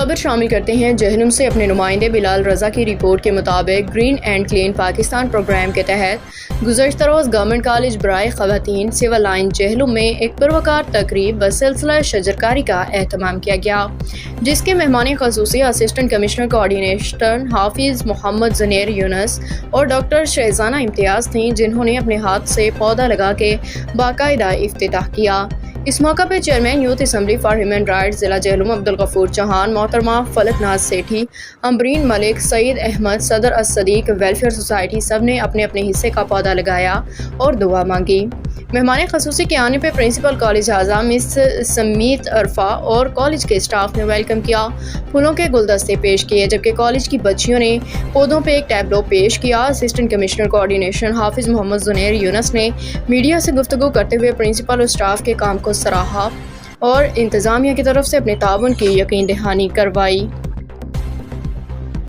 خبر شامل کرتے ہیں جہنم سے اپنے نمائندے بلال رضا کی رپورٹ کے مطابق green and clean Pakistan programme کے تحت گزشتہ روز گورنمنٹ کالج برائے خواتین سول لائن جہلم میں ایک پروقار تقریب بسلسلہ شجرکاری کا اہتمام کیا گیا، جس کے مہمان خصوصی اسسٹنٹ کمشنر کوآرڈینیشن حافظ محمد زنیر یونس اور ڈاکٹر شہزانہ امتیاز تھیں، جنہوں نے اپنے ہاتھ سے پودا لگا کے باقاعدہ افتتاح کیا۔ اس موقع پر chairman youth assembly for human rights ضلع جہلم عبدالغفور چوہان، محترمہ فلک ناز سیٹھی، امبرین ملک، سعید احمد، صدر الصدیق ویلفیئر سوسائٹی سب نے اپنے اپنے حصے کا پودا لگایا اور دعا مانگی۔ مہمان خصوصی کے آنے پہ پرنسپل کالج اعظم مس سمیت عرفہ اور کالج کے اسٹاف نے ویلکم کیا، پھولوں کے گلدستے پیش کیے، جبکہ کالج کی بچیوں نے پودوں پہ ایک ٹیبلو پیش کیا۔ اسسٹنٹ کمشنر کوآرڈینیشن حافظ محمد زنیر یونس نے میڈیا سے گفتگو کرتے ہوئے پرنسپل اور اسٹاف کے کام کو سراہا اور انتظامیہ کی طرف سے اپنے تعاون کی یقین دہانی کروائی۔